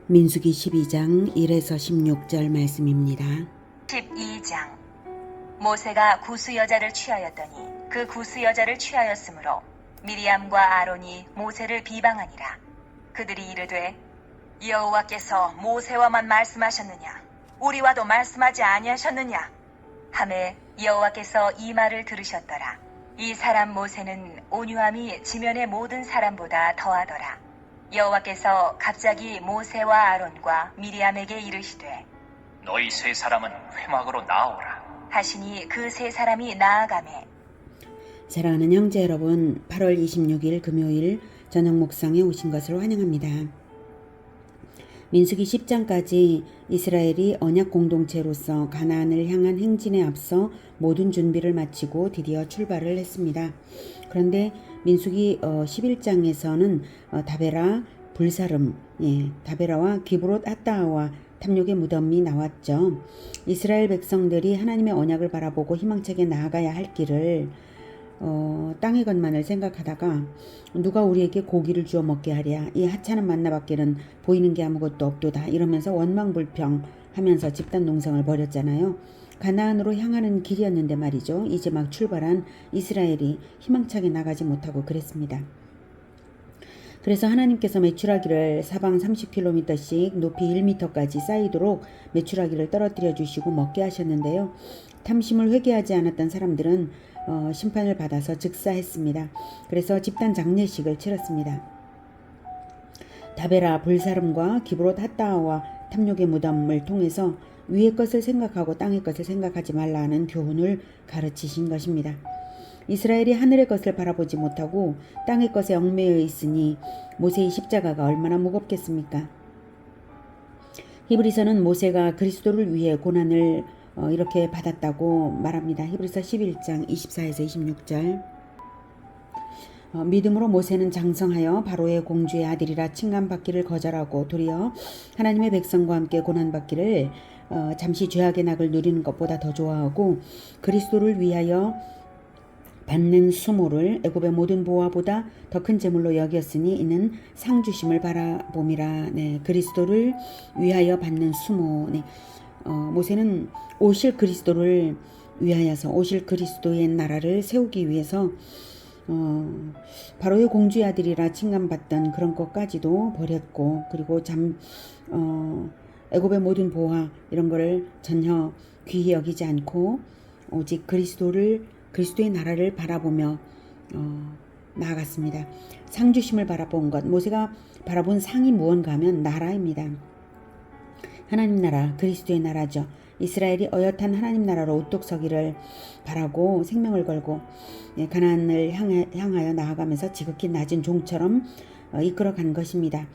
민수기 12장 1에서 16절 말씀입니다. 12장 모세가 구스 여자를 취하였더니 그 구스 여자를 취하였으므로 미리암과 아론이 모세를 비방하니라. 그들이 이르되 여호와께서 모세와만 말씀하셨느냐 우리와도 말씀하지 아니하셨느냐 하매 여호와께서 이 말을 들으셨더라. 이 사람 모세는 온유함이 지면의 모든 사람보다 더하더라. 여호와께서 갑자기 모세와 아론과 미리암에게 이르시되 너희 세 사람은 회막으로 나오라. 하시니 그 세 사람이 나아가매. 사랑하는 형제 여러분, 8월 26일 금요일 저녁 묵상에 오신 것을 환영합니다. 민수기 10장까지 이스라엘이 언약 공동체로서 가나안을 향한 행진에 앞서 모든 준비를 마치고 드디어 출발을 했습니다. 그런데 민수기 11장에서는 다베라, 불사름, 다베라와 기브롯 핫다아와 탐욕의 무덤이 나왔죠. 이스라엘 백성들이 하나님의 언약을 바라보고 희망차게 나아가야 할 길을 땅의 것만을 생각하다가 누가 우리에게 고기를 주어 먹게 하랴, 이 하찮은 만나밖에는 보이는 게 아무것도 없도다 이러면서 원망불평하면서 집단 농성을 벌였잖아요. 가나안으로 향하는 길이었는데 말이죠. 이제 막 출발한 이스라엘이 희망차게 나가지 못하고 그랬습니다. 그래서 하나님께서 메추라기를 사방 30km씩 높이 1m까지 쌓이도록 메추라기를 떨어뜨려 주시고 먹게 하셨는데요. 탐심을 회개하지 않았던 사람들은 심판을 받아서 즉사했습니다. 그래서 집단 장례식을 치렀습니다. 다베라, 불사름과 기브롯 핫다아와 탐욕의 무덤을 통해서 위의 것을 생각하고 땅의 것을 생각하지 말라는 교훈을 가르치신 것입니다. 이스라엘이 하늘의 것을 바라보지 못하고 땅의 것에 얽매여 있으니 모세의 십자가가 얼마나 무겁겠습니까? 히브리서는 모세가 그리스도를 위해 고난을 이렇게 받았다고 말합니다. 히브리서 11장 24에서 26절. 믿음으로 모세는 장성하여 바로의 공주의 아들이라 칭함받기를 거절하고 도리어 하나님의 백성과 함께 고난받기를 잠시 죄악의 낙을 누리는 것보다 더 좋아하고 그리스도를 위하여 받는 수모를 애굽의 모든 보화보다 더 큰 재물로 여겼으니 이는 상 주심을 바라봄이라. 그리스도를 위하여 받는 수모. 모세는 오실 그리스도를 위하여서 오실 그리스도의 나라를 세우기 위해서 바로의 공주의 아들이라 칭함받던 그런 것까지도 버렸고, 그리고 애굽의 모든 보화 이런 거를 전혀 귀히 여기지 않고 오직 그리스도의 나라를 바라보며 나아갔습니다. 상주심을 바라본 것, 모세가 바라본 상이 무언가 하면 나라입니다. 하나님 나라, 그리스도의 나라죠. 이스라엘이 어엿한 하나님 나라로 우뚝 서기를 바라고 생명을 걸고 가나안을 향하여 나아가면서 지극히 낮은 종처럼 이끌어간 것입니다.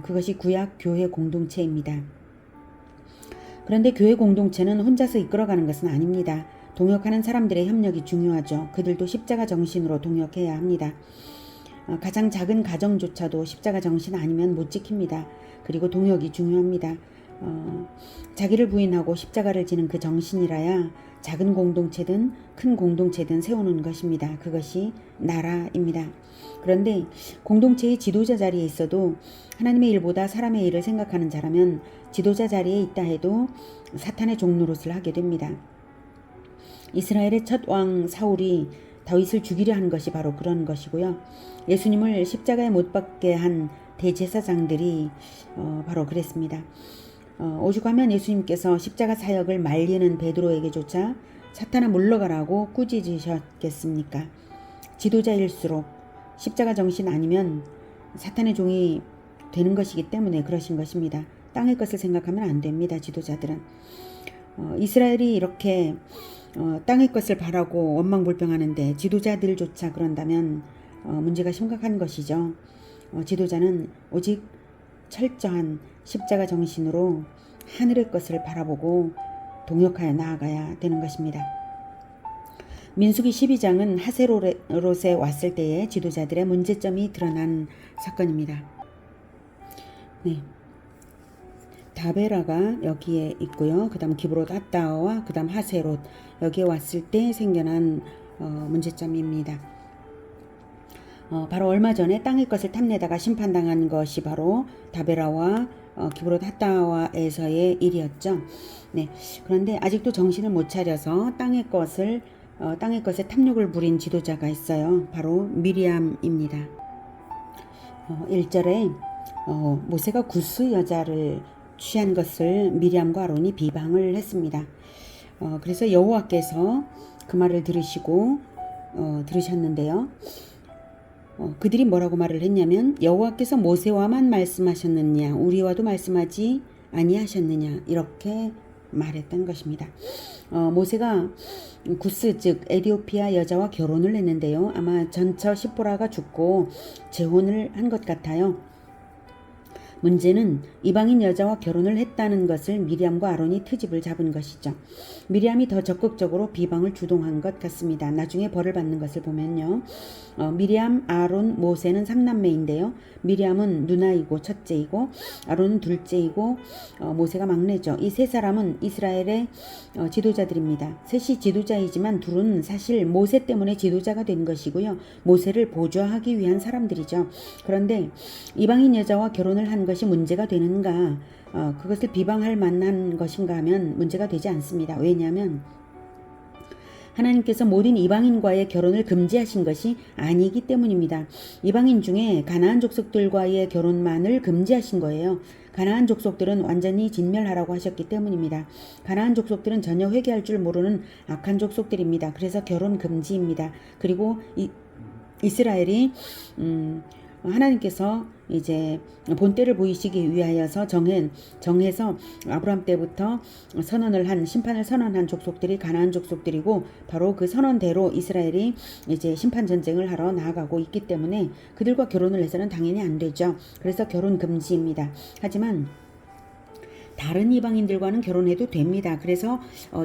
그것이 구약 교회 공동체입니다. 그런데 교회 공동체는 혼자서 이끌어가는 것은 아닙니다. 동역하는 사람들의 협력이 중요하죠. 그들도 십자가 정신으로 동역해야 합니다. 가장 작은 가정조차도 십자가 정신 아니면 못 지킵니다. 그리고 동역이 중요합니다. 자기를 부인하고 십자가를 지는 그 정신이라야 작은 공동체든 큰 공동체든 세우는 것입니다. 그것이 나라입니다. 그런데 공동체의 지도자 자리에 있어도 하나님의 일보다 사람의 일을 생각하는 자라면 지도자 자리에 있다 해도 사탄의 종노릇을 하게 됩니다. 이스라엘의 첫 왕 사울이 다윗을 죽이려 한 것이 바로 그런 것이고요. 예수님을 십자가에 못 박게 한 대제사장들이 바로 그랬습니다. 오죽하면 예수님께서 십자가 사역을 말리는 베드로에게조차 사탄아 물러가라고 꾸짖으셨겠습니까? 지도자일수록 십자가 정신 아니면 사탄의 종이 되는 것이기 때문에 그러신 것입니다. 땅의 것을 생각하면 안 됩니다. 지도자들은. 이스라엘이 이렇게 땅의 것을 바라고 원망불평하는데 지도자들조차 그런다면 문제가 심각한 것이죠. 지도자는 오직 철저한 십자가 정신으로 하늘의 것을 바라보고 동역하여 나아가야 되는 것입니다. 민수기 12장은 하세롯에 왔을 때의 지도자들의 문제점이 드러난 사건입니다. 다베라가 여기에 있고요. 그 다음 기브롯 핫다아와 그 다음 하세롯 여기에 왔을 때 생겨난 문제점입니다. 바로 얼마 전에 땅의 것을 탐내다가 심판당한 것이 바로 다베라와 기브롯 핫다와에서의 일이었죠. 네, 그런데 아직도 정신을 못 차려서 땅의 것에 탐욕을 부린 지도자가 있어요. 바로 미리암입니다. 1절에 모세가 구스 여자를 취한 것을 미리암과 아론이 비방을 했습니다. 그래서 여호와께서 그 말을 들으셨는데요. 그들이 뭐라고 말을 했냐면 여호와께서 모세와만 말씀하셨느냐 우리와도 말씀하지 아니하셨느냐 이렇게 말했던 것입니다. 모세가 구스 즉 에디오피아 여자와 결혼을 했는데요. 아마 전처 시포라가 죽고 재혼을 한 것 같아요. 문제는 이방인 여자와 결혼을 했다는 것을 미리암과 아론이 트집을 잡은 것이죠. 미리암이 더 적극적으로 비방을 주동한 것 같습니다. 나중에 벌을 받는 것을 보면요. 미리암, 아론, 모세는 3남매인데요. 미리암은 누나이고 첫째이고 아론은 둘째이고 모세가 막내죠. 이 세 사람은 이스라엘의 지도자들입니다. 셋이 지도자이지만 둘은 사실 모세 때문에 지도자가 된 것이고요. 모세를 보좌하기 위한 사람들이죠. 그런데 이방인 여자와 결혼을 한 것이 문제가 되는가? 그것을 비방할 만한 것인가 하면 문제가 되지 않습니다. 왜냐하면 하나님께서 모든 이방인과의 결혼을 금지하신 것이 아니기 때문입니다. 이방인 중에 가나안 족속들과의 결혼만을 금지하신 거예요. 가나안 족속들은 완전히 진멸하라고 하셨기 때문입니다. 가나안 족속들은 전혀 회개할 줄 모르는 악한 족속들입니다. 그래서 결혼 금지입니다. 그리고 이스라엘이 하나님께서 이제 본때를 보이시기 위하여서 정해서 아브라함 때부터 심판을 선언한 족속들이 가나안 족속들이고 바로 그 선언대로 이스라엘이 이제 심판 전쟁을 하러 나아가고 있기 때문에 그들과 결혼을 해서는 당연히 안 되죠. 그래서 결혼 금지입니다. 하지만 다른 이방인들과는 결혼해도 됩니다. 그래서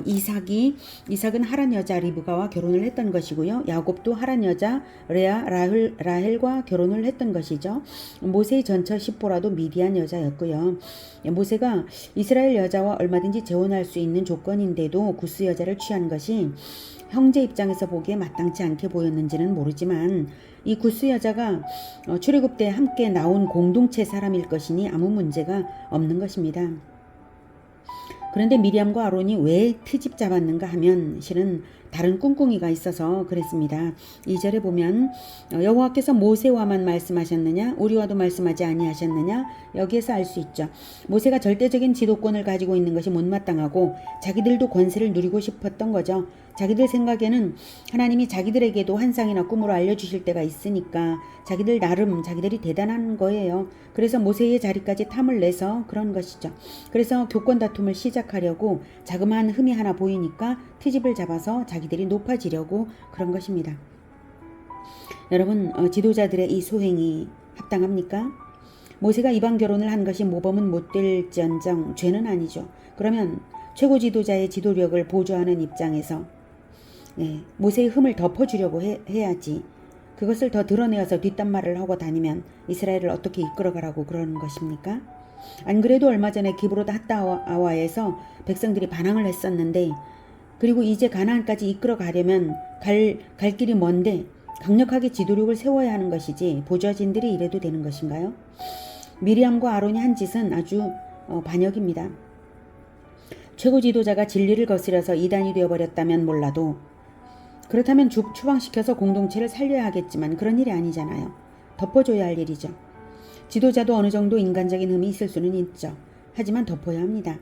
이삭은 하란 여자 리브가와 결혼을 했던 것이고요. 야곱도 하란 여자 라헬과 결혼을 했던 것이죠. 모세의 전처 시포라도 미디안 여자였고요. 모세가 이스라엘 여자와 얼마든지 재혼할 수 있는 조건인데도 구스 여자를 취한 것이 형제 입장에서 보기에 마땅치 않게 보였는지는 모르지만 이 구스 여자가 출애굽 때 함께 나온 공동체 사람일 것이니 아무 문제가 없는 것입니다. 그런데 미리암과 아론이 왜 트집 잡았는가 하면 실은 다른 꿍꿍이가 있어서 그랬습니다. 2절에 보면 여호와께서 모세와만 말씀하셨느냐 우리와도 말씀하지 아니하셨느냐 여기에서 알 수 있죠. 모세가 절대적인 지도권을 가지고 있는 것이 못마땅하고 자기들도 권세를 누리고 싶었던 거죠. 자기들 생각에는 하나님이 자기들에게도 환상이나 꿈으로 알려주실 때가 있으니까 자기들이 대단한 거예요. 그래서 모세의 자리까지 탐을 내서 그런 것이죠. 그래서 교권 다툼을 시작하려고 자그마한 흠이 하나 보이니까 트집을 잡아서 자기들이 높아지려고 그런 것입니다. 여러분 지도자들의 이 소행이 합당합니까? 모세가 이방 결혼을 한 것이 모범은 못될지언정 죄는 아니죠. 그러면 최고 지도자의 지도력을 보조하는 입장에서 모세의 흠을 덮어주려고 해야지. 그것을 더 드러내어서 뒷담말을 하고 다니면 이스라엘을 어떻게 이끌어가라고 그러는 것입니까? 안 그래도 얼마 전에 기브롯 핫다와에서 백성들이 반항을 했었는데 그리고 이제 가나안까지 이끌어가려면 갈 길이 먼데 강력하게 지도력을 세워야 하는 것이지 보좌진들이 이래도 되는 것인가요? 미리암과 아론이 한 짓은 아주 반역입니다. 최고 지도자가 진리를 거스려서 이단이 되어버렸다면 몰라도 그렇다면 추방시켜서 공동체를 살려야 하겠지만 그런 일이 아니잖아요. 덮어줘야 할 일이죠. 지도자도 어느 정도 인간적인 흠이 있을 수는 있죠. 하지만 덮어야 합니다.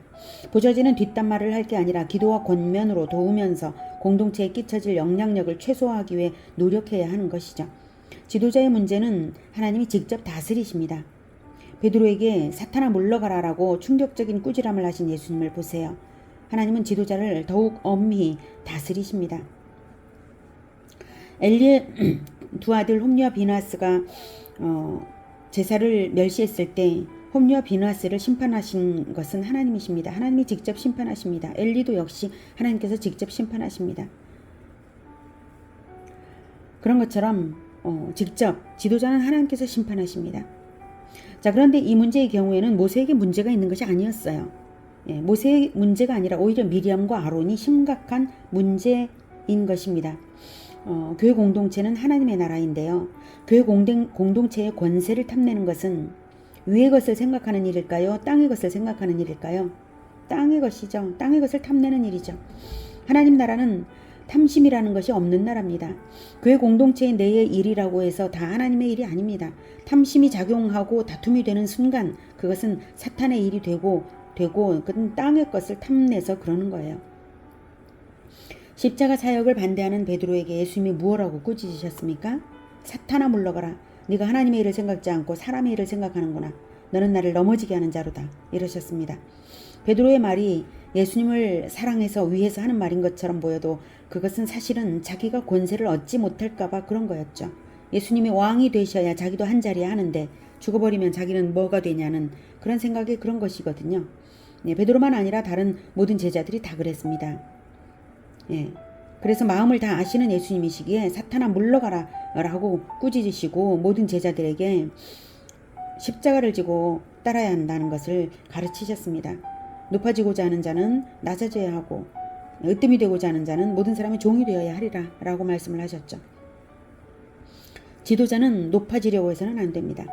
보좌진은 뒷담말을 할 게 아니라 기도와 권면으로 도우면서 공동체에 끼쳐질 영향력을 최소화하기 위해 노력해야 하는 것이죠. 지도자의 문제는 하나님이 직접 다스리십니다. 베드로에게 사탄아 물러가라라고 충격적인 꾸지람을 하신 예수님을 보세요. 하나님은 지도자를 더욱 엄히 다스리십니다. 엘리의 두 아들 홈리와 비느하스가 제사를 멸시했을 때 홈리와 비느하스를 심판하신 것은 하나님이십니다. 하나님이 직접 심판하십니다. 엘리도 역시 하나님께서 직접 심판하십니다. 그런 것처럼 직접 지도자는 하나님께서 심판하십니다. 자, 그런데 이 문제의 경우에는 모세에게 문제가 있는 것이 아니었어요. 모세의 문제가 아니라 오히려 미리암과 아론이 심각한 문제인 것입니다. 교회 공동체는 하나님의 나라인데요. 교회 공동체의 권세를 탐내는 것은 위의 것을 생각하는 일일까요? 땅의 것을 생각하는 일일까요? 땅의 것이죠. 땅의 것을 탐내는 일이죠. 하나님 나라는 탐심이라는 것이 없는 나라입니다. 교회 공동체의 내의 일이라고 해서 다 하나님의 일이 아닙니다. 탐심이 작용하고 다툼이 되는 순간 그것은 사탄의 일이 되고 그건 땅의 것을 탐내서 그러는 거예요. 십자가 사역을 반대하는 베드로에게 예수님이 무엇라고 꾸짖으셨습니까? 사탄아 물러가라. 네가 하나님의 일을 생각지 않고 사람의 일을 생각하는구나. 너는 나를 넘어지게 하는 자로다. 이러셨습니다. 베드로의 말이 예수님을 사랑해서 위해서 하는 말인 것처럼 보여도 그것은 사실은 자기가 권세를 얻지 못할까봐 그런 거였죠. 예수님이 왕이 되셔야 자기도 한 자리에 하는데 죽어버리면 자기는 뭐가 되냐는 그런 생각이 그런 것이거든요. 베드로만 아니라 다른 모든 제자들이 다 그랬습니다. 그래서 마음을 다 아시는 예수님이시기에 사탄아 물러가라 라고 꾸짖으시고 모든 제자들에게 십자가를 지고 따라야 한다는 것을 가르치셨습니다. 높아지고자 하는 자는 낮아져야 하고 으뜸이 되고자 하는 자는 모든 사람의 종이 되어야 하리라 라고 말씀을 하셨죠. 지도자는 높아지려고 해서는 안 됩니다.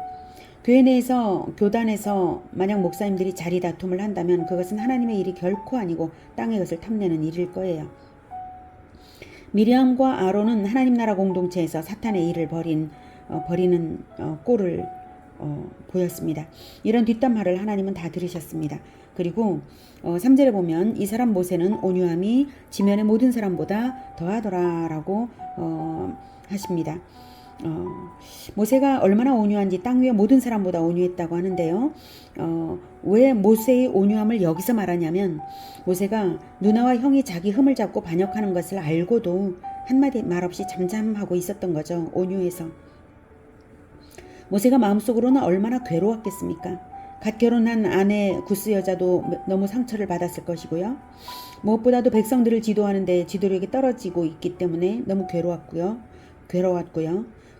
교회 내에서 교단에서 만약 목사님들이 자리 다툼을 한다면 그것은 하나님의 일이 결코 아니고 땅의 것을 탐내는 일일 거예요. 미리암과 아론은 하나님 나라 공동체에서 사탄의 일을 버리는 꼴을 보였습니다. 이런 뒷담화를 하나님은 다 들으셨습니다. 그리고 3절에 보면 이 사람 모세는 온유함이 지면의 모든 사람보다 더하더라 라고 하십니다. 모세가 얼마나 온유한지 땅 위의 모든 사람보다 온유했다고 하는데요. 왜 모세의 온유함을 여기서 말하냐면 모세가 누나와 형이 자기 흠을 잡고 반역하는 것을 알고도 한마디 말 없이 잠잠하고 있었던 거죠. 온유해서. 모세가 마음속으로는 얼마나 괴로웠겠습니까? 갓 결혼한 아내 구스 여자도 너무 상처를 받았을 것이고요. 무엇보다도 백성들을 지도하는데 지도력이 떨어지고 있기 때문에 너무 괴로웠고요.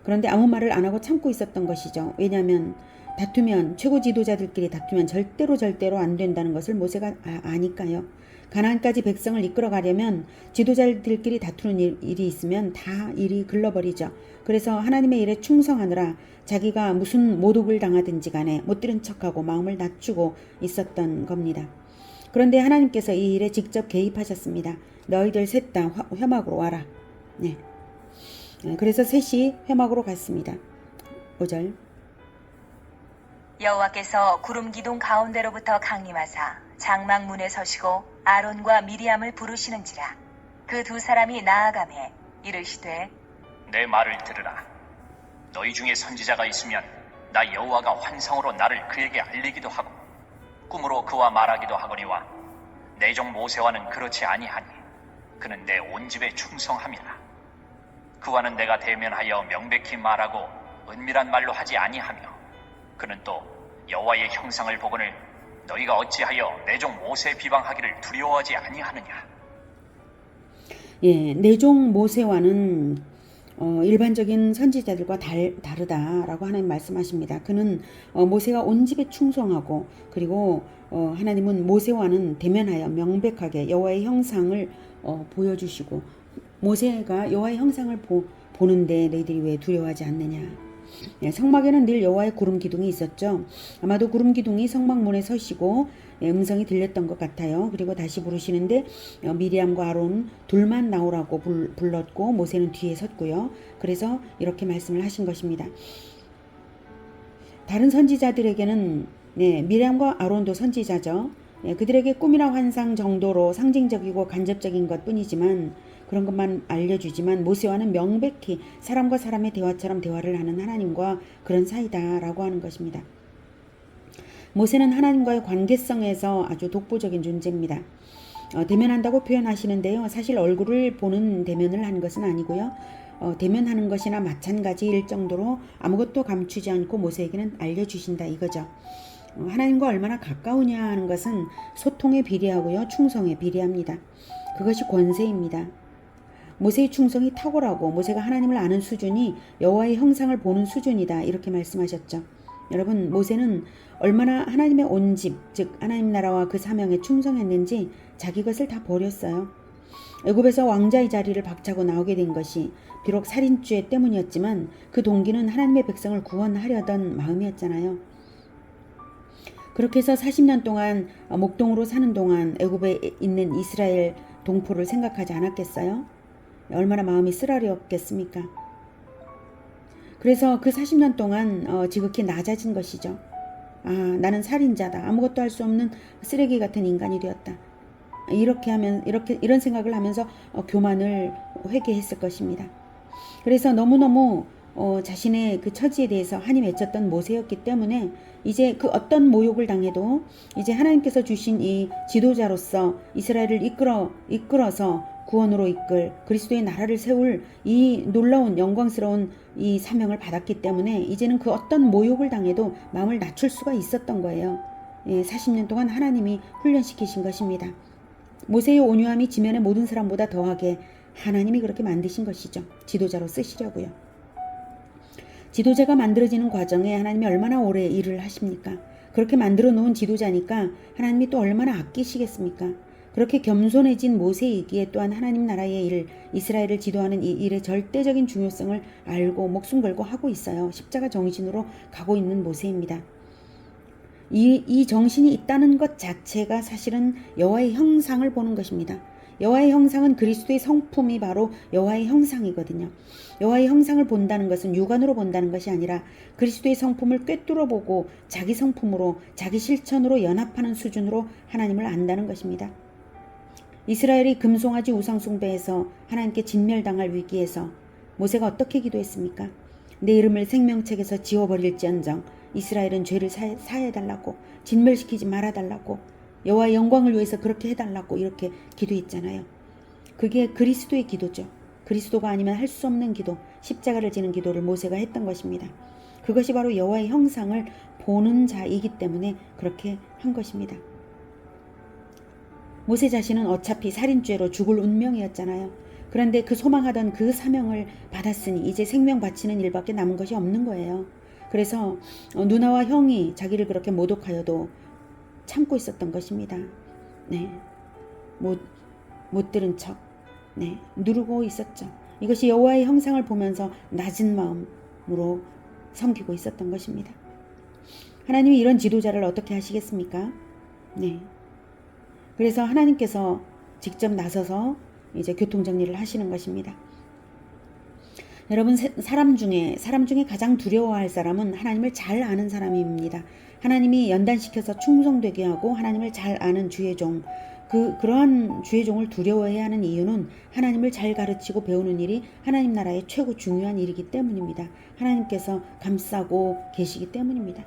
그런데 아무 말을 안 하고 참고 있었던 것이죠. 왜냐하면 다투면 최고 지도자들끼리 다투면 절대로 안 된다는 것을 모세가 아니까요. 가나안까지 백성을 이끌어 가려면 지도자들끼리 다투는 일이 있으면 다 일이 글러버리죠. 그래서 하나님의 일에 충성하느라 자기가 무슨 모독을 당하든지 간에 못 들은 척하고 마음을 낮추고 있었던 겁니다. 그런데 하나님께서 이 일에 직접 개입하셨습니다. 너희들 셋 다 회막으로 와라. 그래서 셋이 회막으로 갔습니다. 5절. 여호와께서 구름 기둥 가운데로부터 강림하사 장막문에 서시고 아론과 미리암을 부르시는지라. 그 두 사람이 나아가매 이르시되 내 말을 들으라. 너희 중에 선지자가 있으면 나 여호와가 환상으로 나를 그에게 알리기도 하고 꿈으로 그와 말하기도 하거니와 내 종 모세와는 그렇지 아니하니 그는 내 온 집에 충성함이라. 그와는 내가 대면하여 명백히 말하고 은밀한 말로 하지 아니하며 그는 또 여호와의 형상을 보거늘 너희가 어찌하여 내 종 모세 비방하기를 두려워하지 아니하느냐. 내 종 모세와는 일반적인 선지자들과 다르다라고 하나님 말씀하십니다. 그는 모세가 온 집에 충성하고 그리고 하나님은 모세와는 대면하여 명백하게 여호와의 형상을 보여주시고 모세가 여호와의 형상을 보는데 너희들이 왜 두려워하지 않느냐. 성막에는 늘 여호와의 구름 기둥이 있었죠. 아마도 구름 기둥이 성막문에 서시고 음성이 들렸던 것 같아요. 그리고 다시 부르시는데 미리암과 아론 둘만 나오라고 불렀고 모세는 뒤에 섰고요. 그래서 이렇게 말씀을 하신 것입니다. 다른 선지자들에게는 미리암과 아론도 선지자죠. 그들에게 꿈이나 환상 정도로 상징적이고 간접적인 것 뿐이지만 그런 것만 알려주지만 모세와는 명백히 사람과 사람의 대화처럼 대화를 하는 하나님과 그런 사이다라고 하는 것입니다. 모세는 하나님과의 관계성에서 아주 독보적인 존재입니다. 대면한다고 표현하시는데요. 사실 얼굴을 보는 대면을 한 것은 아니고요. 대면하는 것이나 마찬가지일 정도로 아무것도 감추지 않고 모세에게는 알려주신다 이거죠. 하나님과 얼마나 가까우냐 하는 것은 소통에 비례하고요. 충성에 비례합니다. 그것이 권세입니다. 모세의 충성이 탁월하고 모세가 하나님을 아는 수준이 여호와의 형상을 보는 수준이다 이렇게 말씀하셨죠. 여러분 모세는 얼마나 하나님의 온 집, 즉 하나님 나라와 그 사명에 충성했는지 자기 것을 다 버렸어요. 애굽에서 왕자의 자리를 박차고 나오게 된 것이 비록 살인죄 때문이었지만 그 동기는 하나님의 백성을 구원하려던 마음이었잖아요. 그렇게 해서 40년 동안 목동으로 사는 동안 애굽에 있는 이스라엘 동포를 생각하지 않았겠어요? 얼마나 마음이 쓰라렸겠습니까? 그래서 그 40년 동안 지극히 낮아진 것이죠. 아, 나는 살인자다. 아무것도 할 수 없는 쓰레기 같은 인간이 되었다. 이런 생각을 하면서 교만을 회개했을 것입니다. 그래서 너무너무 자신의 그 처지에 대해서 한이 맺혔던 모세였기 때문에 이제 그 어떤 모욕을 당해도 이제 하나님께서 주신 이 지도자로서 이스라엘을 이끌어서 구원으로 이끌 그리스도의 나라를 세울 이 놀라운 영광스러운 이 사명을 받았기 때문에 이제는 그 어떤 모욕을 당해도 마음을 낮출 수가 있었던 거예요. 40년 동안 하나님이 훈련시키신 것입니다. 모세의 온유함이 지면의 모든 사람보다 더하게 하나님이 그렇게 만드신 것이죠. 지도자로 쓰시려고요. 지도자가 만들어지는 과정에 하나님이 얼마나 오래 일을 하십니까? 그렇게 만들어 놓은 지도자니까 하나님이 또 얼마나 아끼시겠습니까? 그렇게 겸손해진 모세이기에 또한 하나님 나라의 일, 이스라엘을 지도하는 이 일의 절대적인 중요성을 알고 목숨 걸고 하고 있어요. 십자가 정신으로 가고 있는 모세입니다. 이 정신이 있다는 것 자체가 사실은 여호와의 형상을 보는 것입니다. 여호와의 형상은 그리스도의 성품이 바로 여호와의 형상이거든요. 여호와의 형상을 본다는 것은 육안으로 본다는 것이 아니라 그리스도의 성품을 꿰뚫어 보고 자기 성품으로 자기 실천으로 연합하는 수준으로 하나님을 안다는 것입니다. 이스라엘이 금송아지 우상숭배에서 하나님께 진멸당할 위기에서 모세가 어떻게 기도했습니까? 내 이름을 생명책에서 지워버릴지언정 이스라엘은 죄를 사해달라고, 진멸시키지 말아달라고, 여호와의 영광을 위해서 그렇게 해달라고 이렇게 기도했잖아요. 그게 그리스도의 기도죠. 그리스도가 아니면 할 수 없는 기도, 십자가를 지는 기도를 모세가 했던 것입니다. 그것이 바로 여호와의 형상을 보는 자이기 때문에 그렇게 한 것입니다. 모세 자신은 어차피 살인죄로 죽을 운명이었잖아요. 그런데 그 소망하던 그 사명을 받았으니 이제 생명 바치는 일밖에 남은 것이 없는 거예요. 그래서 누나와 형이 자기를 그렇게 모독하여도 참고 있었던 것입니다. 네, 못 들은 척, 네, 누르고 있었죠. 이것이 여호와의 형상을 보면서 낮은 마음으로 섬기고 있었던 것입니다. 하나님이 이런 지도자를 어떻게 하시겠습니까? 네. 그래서 하나님께서 직접 나서서 이제 교통정리를 하시는 것입니다. 여러분, 사람 중에 가장 두려워할 사람은 하나님을 잘 아는 사람입니다. 하나님이 연단시켜서 충성되게 하고 하나님을 잘 아는 주의 종, 그러한 주의 종을 두려워해야 하는 이유는 하나님을 잘 가르치고 배우는 일이 하나님 나라의 최고 중요한 일이기 때문입니다. 하나님께서 감싸고 계시기 때문입니다.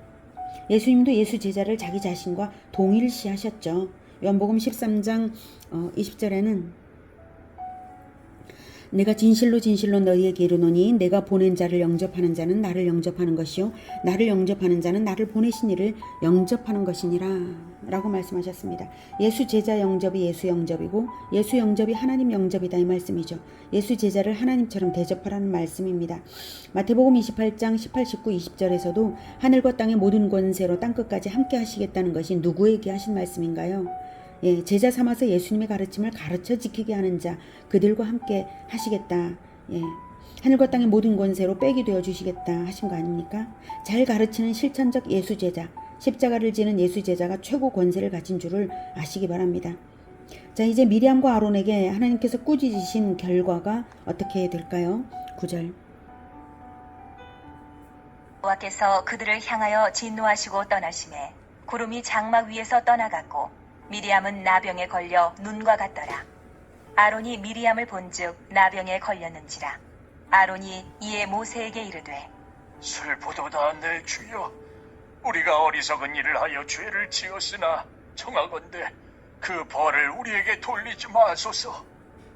예수님도 예수 제자를 자기 자신과 동일시하셨죠. 요한복음 13장 20절에는 내가 진실로 진실로 너희에게 이르노니 내가 보낸 자를 영접하는 자는 나를 영접하는 것이요 나를 영접하는 자는 나를 보내신 이를 영접하는 것이니라 라고 말씀하셨습니다. 예수 제자 영접이 예수 영접이고 예수 영접이 하나님 영접이다 이 말씀이죠. 예수 제자를 하나님처럼 대접하라는 말씀입니다. 마태복음 28장 18, 19, 20절에서도 하늘과 땅의 모든 권세로 땅끝까지 함께 하시겠다는 것이 누구에게 하신 말씀인가요? 예, 제자 삼아서 예수님의 가르침을 가르쳐 지키게 하는 자 그들과 함께 하시겠다. 예, 하늘과 땅의 모든 권세로 빼기 되어 주시겠다 하신 거 아닙니까? 잘 가르치는 실천적 예수 제자, 십자가를 지는 예수 제자가 최고 권세를 가진 줄을 아시기 바랍니다. 자, 이제 미리암과 아론에게 하나님께서 꾸짖으신 결과가 어떻게 될까요? 9절. 여호와께서 그들을 향하여 진노하시고 떠나심에 구름이 장막 위에서 떠나갔고 미리암은 나병에 걸려 눈과 같더라. 아론이 미리암을 본즉 나병에 걸렸는지라. 아론이 이에 모세에게 이르되 슬프도다 내 주여, 우리가 어리석은 일을 하여 죄를 지었으나 청하건대 그 벌을 우리에게 돌리지 마소서.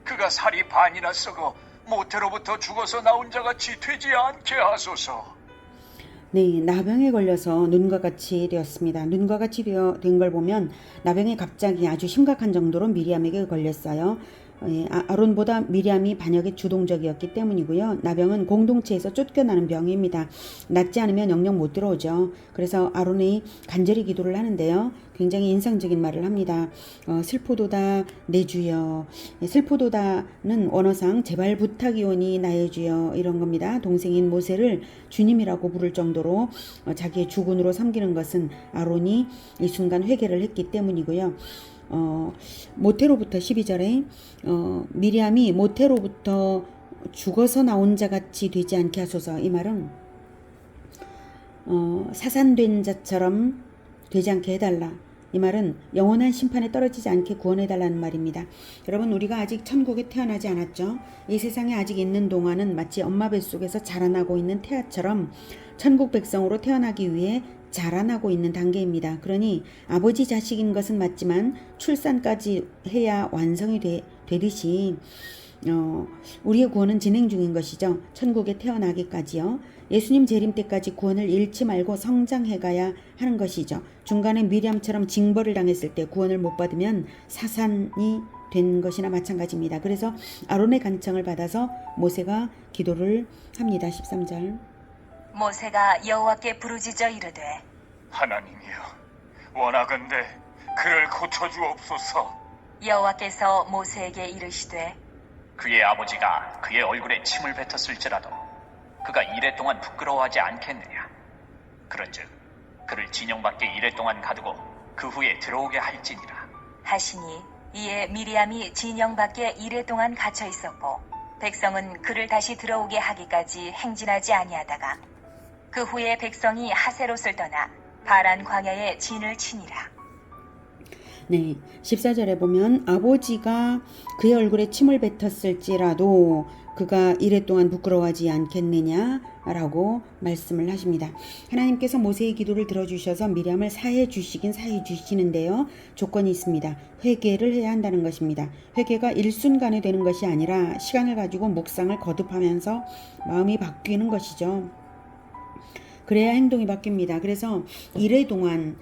그가 살이 반이나 썩어 모태로부터 죽어서 나온 자같이 되지 않게 하소서. 네, 나병에 걸려서 눈과 같이 되었습니다. 눈과 같이 된 걸 보면 나병이 갑자기 아주 심각한 정도로 미리암에게 걸렸어요. 아론보다 미리암이 반역에 주동적이었기 때문이고요. 나병은 공동체에서 쫓겨나는 병입니다. 낫지 않으면 영영 못 들어오죠. 그래서 아론이 간절히 기도를 하는데요. 굉장히 인상적인 말을 합니다. 슬포도다 내 주여. 슬포도다는 원어상 제발 부탁이오니 나의 주여 이런 겁니다. 동생인 모세를 주님이라고 부를 정도로 자기의 주군으로 섬기는 것은 아론이 이 순간 회개를 했기 때문이고요. 모태로부터 12절에 미리암이 모태로부터 죽어서 나온 자 같이 되지 않게 하소서. 이 말은 사산된 자처럼 되지 않게 해달라. 이 말은 영원한 심판에 떨어지지 않게 구원해달라는 말입니다. 여러분, 우리가 아직 천국에 태어나지 않았죠. 이 세상에 아직 있는 동안은 마치 엄마 뱃속에서 자라나고 있는 태아처럼 천국 백성으로 태어나기 위해 자라나고 있는 단계입니다. 그러니 아버지 자식인 것은 맞지만 출산까지 해야 완성이 되듯이 우리의 구원은 진행 중인 것이죠. 천국에 태어나기까지요. 예수님 재림 때까지 구원을 잃지 말고 성장해가야 하는 것이죠. 중간에 미리암처럼 징벌을 당했을 때 구원을 못 받으면 사산이 된 것이나 마찬가지입니다. 그래서 아론의 간청을 받아서 모세가 기도를 합니다. 13절. 모세가 여호와께 부르짖어 이르되 하나님이여, 원하건대 그를 고쳐주옵소서. 여호와께서 모세에게 이르시되 그의 아버지가 그의 얼굴에 침을 뱉었을지라도 그가 이래 동안 부끄러워하지 않겠느냐. 그런즉 그를 진영 밖에 이래 동안 가두고 그 후에 들어오게 할지니라 하시니 이에 미리암이 진영 밖에 이래 동안 갇혀 있었고 백성은 그를 다시 들어오게 하기까지 행진하지 아니하다가 그 후에 백성이 하세롯을 떠나 바란 광야에 진을 치니라. 네, 14절에 보면 아버지가 그의 얼굴에 침을 뱉었을지라도 그가 이래 동안 부끄러워하지 않겠느냐라고 말씀을 하십니다. 하나님께서 모세의 기도를 들어주셔서 미리암을 사해 주시는데요. 조건이 있습니다. 회개를 해야 한다는 것입니다. 회개가 일순간에 되는 것이 아니라 시간을 가지고 묵상을 거듭하면서 마음이 바뀌는 것이죠. 그래야 행동이 바뀝니다. 그래서 이래 동안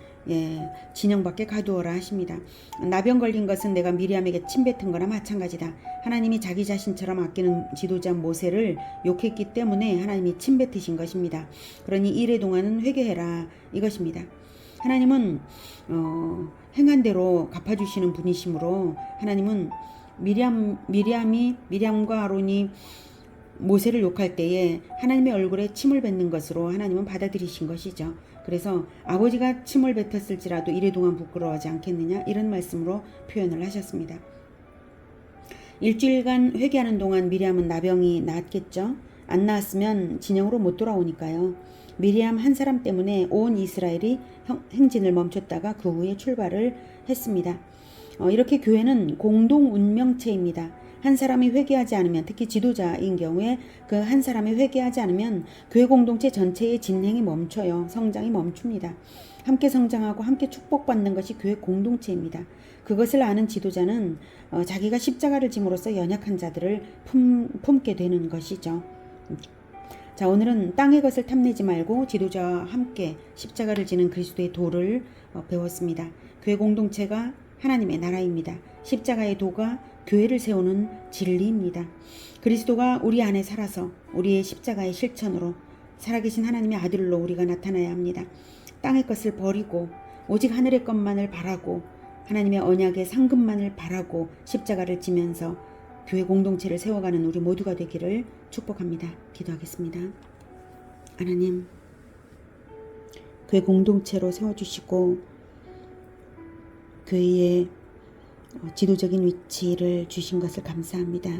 진영 밖에 가두어라 하십니다. 나병 걸린 것은 내가 미리암에게 침 뱉은 거나 마찬가지다. 하나님이 자기 자신처럼 아끼는 지도자 모세를 욕했기 때문에 하나님이 침 뱉으신 것입니다. 그러니 이래 동안은 회개해라 이것입니다. 하나님은 행한 대로 갚아주시는 분이시므로 하나님은 미리암과 아론이 모세를 욕할 때에 하나님의 얼굴에 침을 뱉는 것으로 하나님은 받아들이신 것이죠. 그래서 아버지가 침을 뱉었을지라도 이래 동안 부끄러워하지 않겠느냐 이런 말씀으로 표현을 하셨습니다. 일주일간 회개하는 동안 미리암은 나병이 나았겠죠. 안 나았으면 진영으로 못 돌아오니까요. 미리암 한 사람 때문에 온 이스라엘이 행진을 멈췄다가 그 후에 출발을 했습니다. 이렇게 교회는 공동 운명체입니다. 한 사람이 회개하지 않으면, 특히 지도자인 경우에 그 한 사람이 회개하지 않으면 교회 공동체 전체의 진행이 멈춰요. 성장이 멈춥니다. 함께 성장하고 함께 축복받는 것이 교회 공동체입니다. 그것을 아는 지도자는 자기가 십자가를 짐으로써 연약한 자들을 품게 되는 것이죠. 자, 오늘은 땅의 것을 탐내지 말고 지도자와 함께 십자가를 지는 그리스도의 도를 배웠습니다. 교회 공동체가 하나님의 나라입니다. 십자가의 도가 교회를 세우는 진리입니다. 그리스도가 우리 안에 살아서 우리의 십자가의 실천으로 살아계신 하나님의 아들로 우리가 나타나야 합니다. 땅의 것을 버리고 오직 하늘의 것만을 바라고 하나님의 언약의 상급만을 바라고 십자가를 지면서 교회 공동체를 세워가는 우리 모두가 되기를 축복합니다. 기도하겠습니다. 하나님, 교회 공동체로 세워주시고 교회의 지도적인 위치를 주신 것을 감사합니다.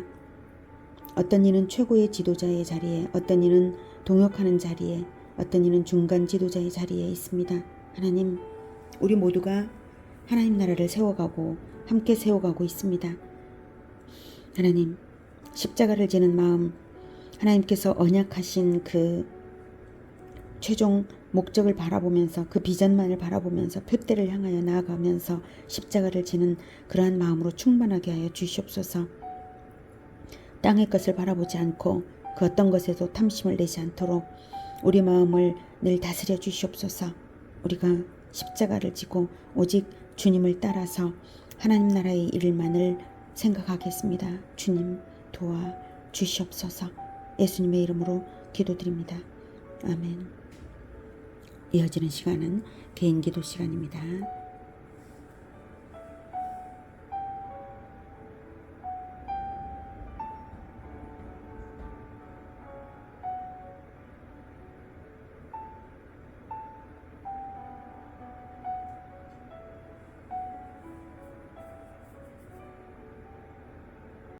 어떤 이는 최고의 지도자의 자리에, 어떤 이는 동역하는 자리에, 어떤 이는 중간 지도자의 자리에 있습니다. 하나님, 우리 모두가 하나님 나라를 세워가고 함께 세워가고 있습니다. 하나님, 십자가를 지는 마음, 하나님께서 언약하신 그 최종 목적을 바라보면서 그 비전만을 바라보면서 표대를 향하여 나아가면서 십자가를 지는 그러한 마음으로 충만하게 하여 주시옵소서. 땅의 것을 바라보지 않고 그 어떤 것에도 탐심을 내지 않도록 우리 마음을 늘 다스려 주시옵소서. 우리가 십자가를 지고 오직 주님을 따라서 하나님 나라의 일만을 생각하겠습니다. 주님 도와 주시옵소서. 예수님의 이름으로 기도드립니다. 아멘. 이어지는 시간은 개인 기도 시간입니다.